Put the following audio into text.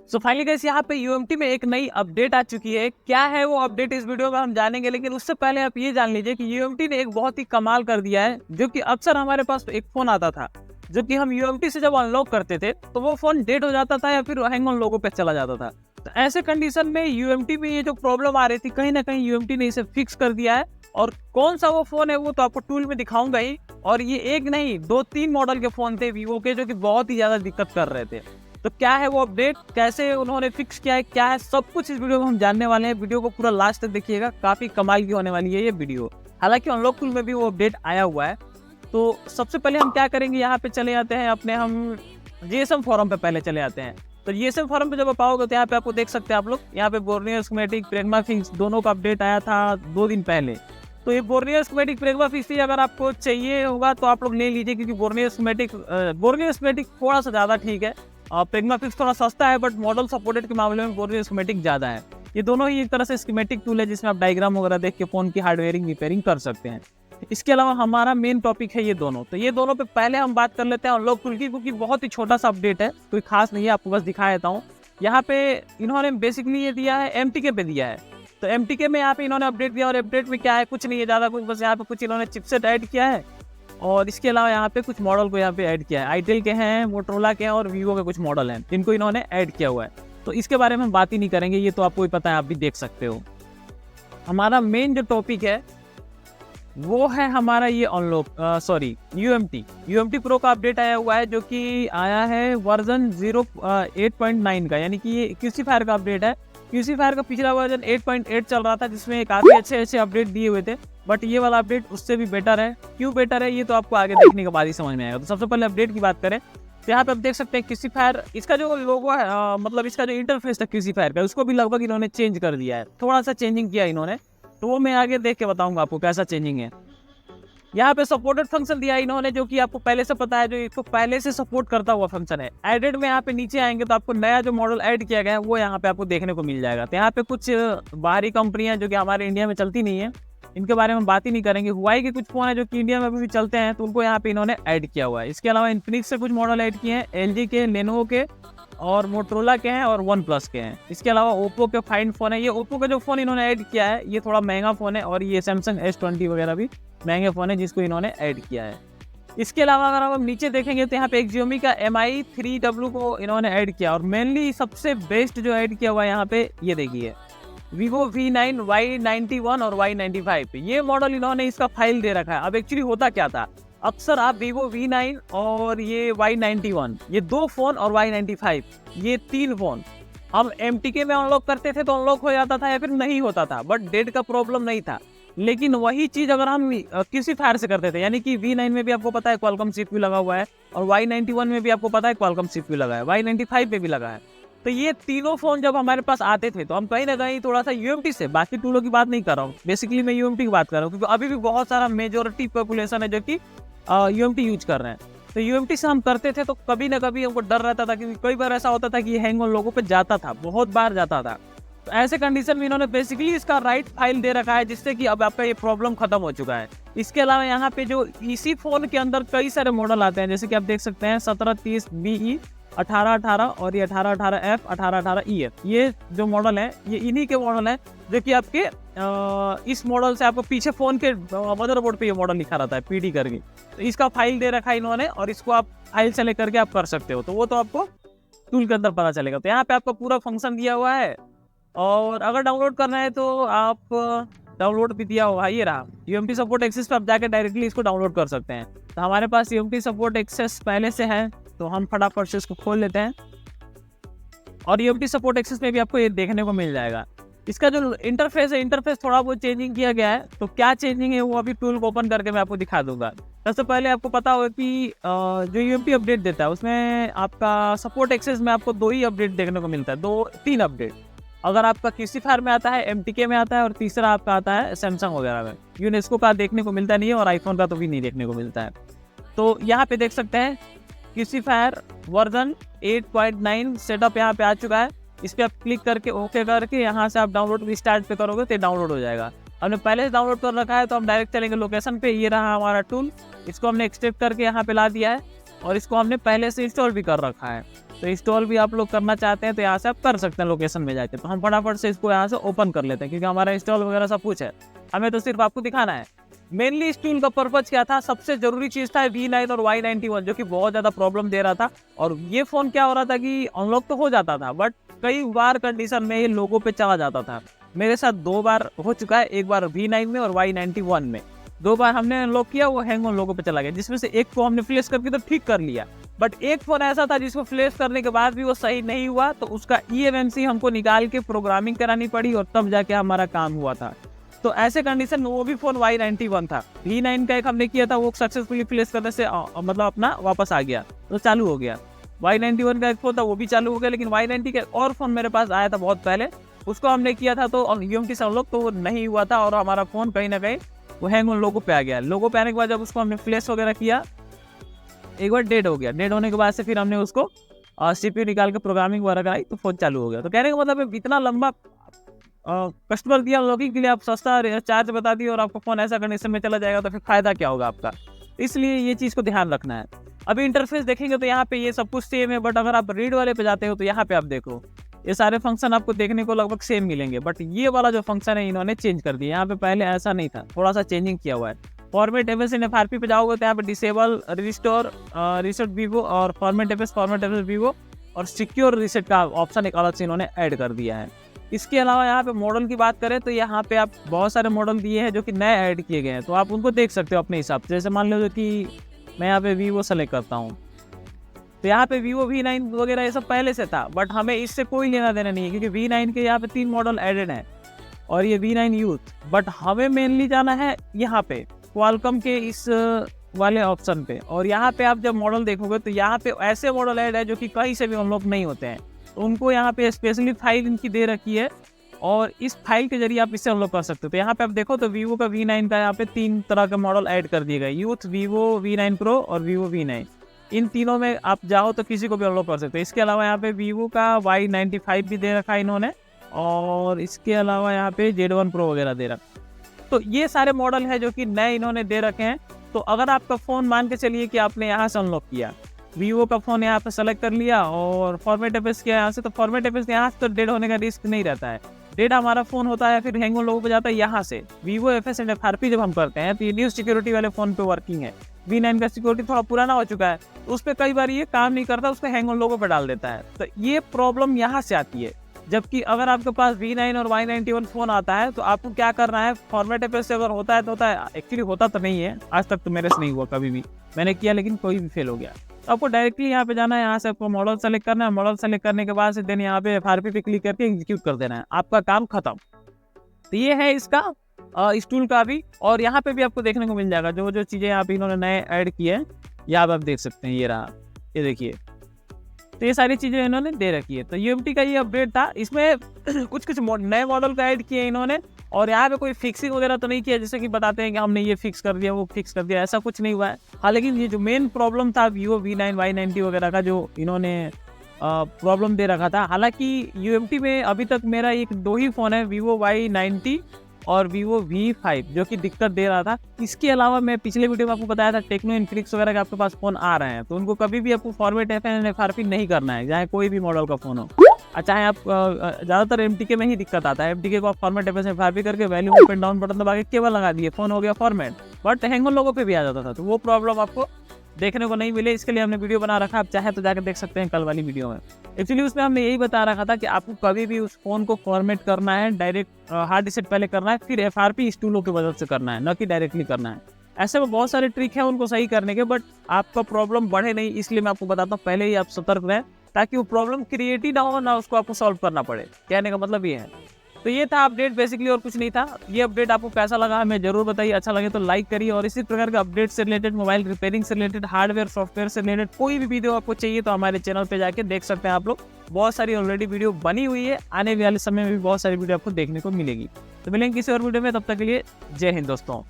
So finally guys यहाँ पे UMT में एक नई अपडेट आ चुकी है। क्या है वो अपडेट इस वीडियो में हम जानेंगे, लेकिन उससे पहले आप ये जान लीजिए कि यूएमटी ने एक बहुत ही कमाल कर दिया है, जो कि अक्सर हमारे पास एक फोन आता था जो कि हम यूएमटी से जब अनलॉक करते थे तो वो फोन डेड हो जाता था या फिर हैंग ऑन लोगों पे चला जाता था। तो ऐसे कंडीशन में यूएमटी में ये जो प्रॉब्लम आ रही थी, कहीं ना कहीं यूएमटी ने इसे फिक्स कर दिया है। और कौन सा वो फोन है वो तो आपको टूल में दिखाऊंगा ही। और ये एक नहीं 2-3 मॉडल के फोन थे वीवो के, जो कि बहुत ही ज्यादा दिक्कत कर रहे थे। तो क्या है वो अपडेट, कैसे उन्होंने फिक्स किया है, क्या है, सब कुछ इस वीडियो में हम जानने वाले हैं। वीडियो को पूरा लास्ट तक देखिएगा, काफी कमाल की होने वाली है ये वीडियो। हालांकि अनलॉक टूल में भी वो अपडेट आया हुआ है। तो सबसे पहले हम क्या करेंगे, यहाँ पे चले जाते हैं अपने हम जीएसएम फोरम पे पहले चले आते हैं। तो जीएसएम फोरम पे जब आप आओगे तो यहाँ पे आपको देख सकते हैं आप लोग, यहाँ पे बोर्नियर स्कीमेटिक प्रेग्मा फिक्स दोनों का अपडेट आया था 2 दिन पहले। तो ये बोर्नियर स्कीमेटिक प्रेग्मा फिक्स अगर आपको चाहिए होगा तो आप लोग ले लीजिए, क्योंकि बोर्नियर स्कीमेटिक थोड़ा सा ज़्यादा ठीक है और प्रेग्मा फिक्स थोड़ा सस्ता है, बट मॉडल सपोर्टेड के मामले में बोर्नियर स्कीमेटिक ज़्यादा है। ये दोनों ही एक तरह से स्कीमेटिक टूल है जिसमें आप डायग्राम वगैरह देख के फ़ोन की हार्डवेयरिंग रिपेयरिंग कर सकते हैं। इसके अलावा हमारा मेन टॉपिक है ये दोनों। तो ये दोनों पे पहले हम बात कर लेते हैं अनलॉक टूल की, क्योंकि बहुत ही छोटा सा अपडेट है, कोई खास नहीं है, आपको बस दिखा देता हूँ। यहाँ पे इन्होंने बेसिकली ये दिया है एमटीके पे दिया है। तो एमटीके में यहाँ पे इन्होंने अपडेट दिया, और अपडेट में क्या है, कुछ नहीं है ज़्यादा कुछ, बस यहाँ पे कुछ इन्होंने चिपसेट ऐड किया है और इसके अलावा यहाँ पे कुछ मॉडल को यहाँ पे ऐड किया है। आईटेल के हैं, मोटरोला के हैं और वीवो के कुछ मॉडल हैं जिनको इन्होंने ऐड किया हुआ है। तो इसके बारे में हम बात ही नहीं करेंगे, ये तो आपको ही पता है, आप भी देख सकते हो। हमारा मेन जो टॉपिक है वो है हमारा ये अनलॉक यूएमटी प्रो का अपडेट आया हुआ है, जो कि आया है वर्जन 8.9 का, यानी कि ये क्यूसीफायर का अपडेट है। क्यूसीफायर का पिछला वर्जन 8.8 चल रहा था, जिसमें काफ़ी अच्छे अपडेट दिए हुए थे, बट ये वाला अपडेट उससे भी बेटर है। क्यों बेटर है ये तो आपको आगे देखने के बाद ही समझ में आएगा। तो सबसे पहले अपडेट की बात करें तो यहाँ पे आप देख सकते हैं क्यूसीफायर, इसका जो लोगो है मतलब इसका जो इंटरफेस था क्यूसीफायर का, उसको भी लगभग इन्होंने चेंज कर दिया है, थोड़ा सा चेंजिंग किया इन्होंने। तो वो मैं आगे देख के बताऊंगा आपको कैसा चेंजिंग है। यहाँ पे सपोर्टेड फंक्शन दिया है इन्होंने, जो कि आपको पहले से पता है, जो इसको पहले से सपोर्ट करता हुआ फंक्शन है। एडेड में यहाँ पे नीचे आएंगे तो आपको नया जो मॉडल ऐड किया गया है वो यहाँ पे आपको देखने को मिल जाएगा। तो यहाँ पे कुछ बाहरी कंपनियां जो कि हमारे इंडिया में चलती नहीं है, इनके बारे में बात ही नहीं करेंगे। हुआई के कुछ फोन है जो कि इंडिया में अभी भी चलते हैं, तो उनको यहाँ पे इन्होंने ऐड किया हुआ है। इसके अलावा इन्फिनिक्स से कुछ मॉडल ऐड किए हैं, एलजी के, लेनोवो के और मोटरोला के हैं और वन प्लस के हैं। इसके अलावा ओप्पो के फाइन फ़ोन है। ये ओप्पो का जो फ़ोन इन्होंने ऐड किया है ये थोड़ा महंगा फ़ोन है, और ये सैमसंग S20 वगैरह भी महंगे फ़ोन है जिसको इन्होंने ऐड किया है। इसके अलावा अगर हम नीचे देखेंगे तो यहाँ पे एक Xiaomi का Mi 3W को इन्होंने ऐड किया, और मेनली सबसे बेस्ट जो ऐड किया हुआ है यहाँ पे ये देखिए, Vivo V9, Y91 और Y95 ये मॉडल इन्होंने इसका फाइल दे रखा है। अब एक्चुअली होता क्या था, अक्सर आप Vivo V9 और ये Y91 ये 2 फोन और Y95 ये 3 फोन हम MTK में अनलॉक करते थे तो अनलॉक हो जाता था या फिर नहीं होता था, बट डेट का प्रॉब्लम नहीं था। लेकिन वही चीज़ अगर हम किसी फायर से करते थे, यानी कि V9 में भी आपको पता है क्वालकॉम CPU लगा हुआ है, और Y91 में भी आपको पता है क्वालकॉम CPU लगा है, Y95 पे भी लगा है। तो ये तीनों फोन जब हमारे पास आते थे तो हम कहीं ना कहीं थोड़ा सा यूएमटी से, बाकी टूलों की बात नहीं कर रहा हूँ, बेसिकली मैं यूएमटी की बात कर रहा हूँ, क्योंकि अभी भी बहुत सारा मेजोरिटी पॉपुलेशन है जो कि यूएमटी यूज कर रहे हैं। तो यूएमटी से हम करते थे तो कभी ना कभी हमको डर रहता था, क्योंकि कई बार ऐसा होता था कि हैंग ऑन लोगों पे जाता था, बहुत बार जाता था। तो ऐसे कंडीशन में इन्होंने बेसिकली इसका राइट फाइल दे रखा है, जिससे कि अब आपका ये प्रॉब्लम खत्म हो चुका है। इसके अलावा यहाँ पे जो इसी फोन के अंदर कई सारे मॉडल आते हैं, जैसे कि आप देख सकते हैं 1730BE, 1818 और ये 1818F, 1818EF, ये जो मॉडल है ये इन्हीं के मॉडल है, जो कि आपके इस मॉडल से आपको पीछे फ़ोन के मदरबोर्ड पे ये मॉडल लिखा रहता है PD करके। तो इसका फाइल दे रखा है इन्होंने, और इसको आप फाइल से लेकर के आप कर सकते हो, तो वो तो आपको टूल के अंदर पता चलेगा। तो यहाँ पे आपको पूरा फंक्शन दिया हुआ है, और अगर डाउनलोड करना है तो आप डाउनलोड भी दिया हुआ है, ये रहा यूएमटी सपोर्ट एक्सेस पे आप जाकर डायरेक्टली इसको डाउनलोड कर सकते हैं। तो हमारे पास यूएमटी सपोर्ट एक्सेस पहले से है, तो हम फटाफट से इसको खोल लेते हैं, और यूएमटी सपोर्ट एक्सेस में भी आपको ये देखने को मिल जाएगा। इसका जो इंटरफेस है, इंटरफेस थोड़ा बहुत चेंजिंग किया गया है। तो क्या चेंजिंग है वो अभी टूल को ओपन करके मैं आपको दिखा दूंगा। सबसे पहले आपको पता होगा कि जो यूएमटी अपडेट देता है उसमें आपका सपोर्ट एक्सेस में आपको 2 ही अपडेट देखने को मिलता है, 2-3 अपडेट। अगर आपका क्यूसीफायर में आता है, MTK में आता है, और तीसरा आपका आता है सैमसंग वगैरह में। यूनेस्को का देखने को मिलता नहीं है, और आईफोन का तो भी नहीं देखने को मिलता है। तो यहाँ पे देख सकते हैं क्यूसीफायर वर्जन 8.9 सेटअप यहाँ पे आ चुका है। इस पर आप क्लिक करके ओके करके यहाँ से आप डाउनलोड स्टार्ट पे करोगे तो डाउनलोड हो जाएगा। हमने पहले से डाउनलोड कर रखा है, तो हम डायरेक्ट चलेंगे लोकेशन पे। ये रहा हमारा टूल, इसको हमने एक्सट्रैक्ट करके यहाँ पे ला दिया है। और इसको हमने पहले से इंस्टॉल भी कर रखा है। तो इंस्टॉल भी आप लोग करना चाहते हैं तो यहाँ से आप कर सकते हैं लोकेशन में जाके। तो हम फटाफट से इसको यहाँ से ओपन कर लेते हैं क्योंकि हमारा इंस्टॉल वगैरह सब कुछ है, हमें तो सिर्फ आपको दिखाना है। मेनली इस टूल का पर्पज क्या था, सबसे जरूरी चीज था V9 और Y91 जो कि बहुत ज्यादा प्रॉब्लम दे रहा था। और ये फोन क्या हो रहा था कि अनलॉक तो हो जाता था बट कई बार कंडीशन में ये लोगों पे चला जाता था। मेरे साथ 2 बार हो चुका है, एक बार V9 में और Y91 में। 2 बार हमने अनलॉक किया, वो हैंग ऑन लोगों पे चला गया, जिसमें से एक को हमने फ्लैश करके तो ठीक कर लिया। बट एक फोन ऐसा था जिसको फ्लैश करने के बाद भी वो सही नहीं हुआ, तो उसका eMMC हमको निकाल के प्रोग्रामिंग करानी पड़ी और तब जाके हमारा काम हुआ था। तो ऐसे कंडीशन में वो भी फोन Y91 था। V9 का एक हमने किया था, वो सक्सेसफुली फ्लैश करने से मतलब अपना वापस आ गया, तो चालू हो गया। Y91 का एक फोन था, वो भी चालू हो गया। लेकिन Y90 का और फोन मेरे पास आया था बहुत पहले, उसको हमने किया था तो UMT से अनलॉक तो वो नहीं हुआ था और हमारा फोन कहीं ना कहीं वो हैंग ऑन लोगो पे आ गया। लोगो पे आने के बाद जब उसको हमने फ्लैश वगैरह किया, एक बार डेड हो गया। डेड होने के बाद से फिर हमने उसको CPU निकाल के प्रोग्रामिंग वगैरह कराई तो फोन चालू हो गया। तो कहने का मतलब इतना लंबा कस्टमर दिया लॉगिंग के लिए, आप सस्ता चार्ज बता दिए और आपका फोन ऐसा कंडीशन में चला जाएगा तो फिर फायदा क्या होगा आपका। इसलिए ये चीज़ को ध्यान रखना है। अभी इंटरफेस देखेंगे तो यहाँ पे ये सब कुछ सेम है, बट अगर आप रीड वाले पे जाते हो तो यहाँ पे आप देखो ये सारे फंक्शन आपको देखने को लगभग सेम मिलेंगे, बट ये वाला जो फंक्शन है इन्होंने चेंज कर दिया। यहाँ पे पहले ऐसा नहीं था, थोड़ा सा चेंजिंग किया हुआ है। फॉर्मेट एफएस एंड FRP पे जाओगे तो यहाँ पे डिसेबल रिस्टोर रीसेट वीवो और फॉर्मेट एफएस वीवो और सिक्योर रीसेट का ऑप्शन एक अलग से इन्होंने ऐड कर दिया है। इसके अलावा यहाँ पे मॉडल की बात करें तो यहाँ पे आप बहुत सारे मॉडल दिए हैं जो कि नए ऐड किए गए हैं, तो आप उनको देख सकते हो अपने हिसाब से। जैसे मान लो कि मैं यहाँ पे वीवो सेलेक्ट करता हूँ तो यहाँ पे वीवो V9 वगैरह ये सब पहले से था, बट हमें इससे कोई लेना देना नहीं है क्योंकि V9 के यहाँ पे 3 मॉडल एडेड हैं और ये V9 यूथ। बट हमें मेनली जाना है यहाँ पे क्वालकॉम के इस वाले ऑप्शन पे, और यहाँ पे आप जब मॉडल देखोगे तो यहाँ पे ऐसे मॉडल ऐड है जो कि कहीं से भी अनलॉक नहीं होते हैं। तो उनको यहाँ पे स्पेशली फाइल इनकी दे रखी है और इस फाइल के जरिए आप इससे अनलॉक कर सकते हो। तो यहाँ पे आप देखो तो वीवो का V9 का यहाँ पे 3 तरह का मॉडल ऐड कर दिए गए, यूथ, वीवो V9 प्रो और वीवो V9। इन तीनों में आप जाओ तो किसी को भी अनलॉक कर सकते हो। इसके अलावा यहाँ पे वीवो का Y95 भी दे रखा है इन्होंने, और इसके अलावा यहाँ पे Z1 प्रो वगैरह दे रखा। तो ये सारे मॉडल है जो कि नए इन्होंने दे रखे हैं। तो अगर आपका फ़ोन मान के चलिए कि आपने यहाँ से अनलॉक किया, वीवो का फ़ोन यहाँ पे सेलेक्ट कर लिया और फॉर्मेट एफएस किया यहाँ से, तो फॉर्मेट एफएस यहाँ से तो डेड होने का रिस्क नहीं रहता है। डेड हमारा फ़ोन होता है फिर हैंग ऑन लोगों पे जाता है यहाँ से। वीवो एफएस एंड FRP जब हम करते हैं तो ये न्यू सिक्योरिटी वाले फ़ोन पे वर्किंग है। V9 का सिक्योरिटी थोड़ा पुराना हो चुका है, उस पर कई बार ये काम नहीं करता, उसको हैंग ऑन लोगों पे डाल देता है। तो ये प्रॉब्लम यहाँ से आती है। जबकि अगर आपके पास V9 और Y91 फ़ोन आता है तो आपको क्या करना है, फॉर्मेट एफएस से अगर होता है तो होता है, एक्चुअली होता तो नहीं है, आज तक तो मेरे से नहीं हुआ कभी भी, मैंने किया लेकिन कोई भी फेल हो गया। तो आपको डायरेक्टली यहाँ पे जाना है, यहाँ से आपको मॉडल सेलेक्ट करना है। मॉडल सेलेक्ट करने के बाद से देन यहाँ पे FRP पे क्लिक करके एग्जीक्यूट कर देना है, आपका काम खत्म। तो ये है इसका इस टूल का भी। और यहाँ पे भी आपको देखने को मिल जाएगा जो जो चीज़ें यहाँ पे इन्होंने नए ऐड किए हैं, यहाँ पे आप देख सकते हैं, ये रहा, ये देखिए। तो ये सारी चीज़ें इन्होंने दे रखी है। तो UMT का ये अपडेट था, इसमें कुछ कुछ नए मॉडल का ऐड किए इन्होंने, और यहाँ पे कोई फिक्सिंग वगैरह तो नहीं किया जैसे कि बताते हैं कि हमने ये फिक्स कर दिया वो फिक्स कर दिया, ऐसा कुछ नहीं हुआ है। हाँ, लेकिन ये जो मेन प्रॉब्लम था वीवो V9 Y90 वगैरह का जो इन्होंने प्रॉब्लम दे रखा था, हालांकि UMT में अभी तक मेरा 2 ही फ़ोन है, वीवो Y90 और वीवो V5 जो कि दिक्कत दे रहा था। इसके अलावा मैं पिछले वीडियो में आपको बताया था टेक्नो इन्फिनिक्स वगैरह के आपके पास फ़ोन आ रहे हैं, तो उनको कभी भी आपको फॉर्मेट FRP नहीं करना है, चाहे कोई भी मॉडल का फ़ोन हो। चाहे आप ज़्यादातर MTK में ही दिक्कत आता है, MTK को आप फॉर्मेट FRP करके value up and down button दबा के केबल लगा दिए, फ़ोन हो गया फॉर्मेट, बट हैंग ऑन लोगों पे भी आ जाता था। तो वो प्रॉब्लम आपको देखने को नहीं मिले, इसके लिए हमने वीडियो बना रखा, आप चाहे तो जाकर देख सकते हैं कल वाली वीडियो में। एक्चुअली उसमें हमने यही बता रखा था कि आपको कभी भी उस फ़ोन को फॉर्मेट करना है, डायरेक्ट हार्ड रीसेट पहले करना है, फिर FRP इस टूलों की मदद से करना है, न कि डायरेक्टली करना है। ऐसे में बहुत सारे ट्रिक हैं उनको सही करने के, बट आपका प्रॉब्लम बढ़े नहीं, इसलिए मैं आपको बताता हूँ पहले ही आप सतर्क रहें ताकि वो प्रॉब्लम क्रिएट ही ना हो, ना उसको आपको सॉल्व करना पड़े। कहने का मतलब ये है। तो ये था अपडेट बेसिकली, और कुछ नहीं था। ये अपडेट आपको कैसा लगा हमें जरूर बताइए, अच्छा लगे तो लाइक करिए, और इसी प्रकार का अपडेट से रिलेटेड, मोबाइल रिपेयरिंग से रिलेटेड, हार्डवेयर सॉफ्टवेयर से रिलेटेड कोई भी वीडियो आपको चाहिए तो हमारे चैनल पे जाके देख सकते हैं आप लोग। बहुत सारी ऑलरेडी वीडियो बनी हुई है, आने वाले समय में भी बहुत सारी वीडियो आपको देखने को मिलेगी। तो मिलेंगे किसी और वीडियो में, तब तक के लिए जय हिंद दोस्तों।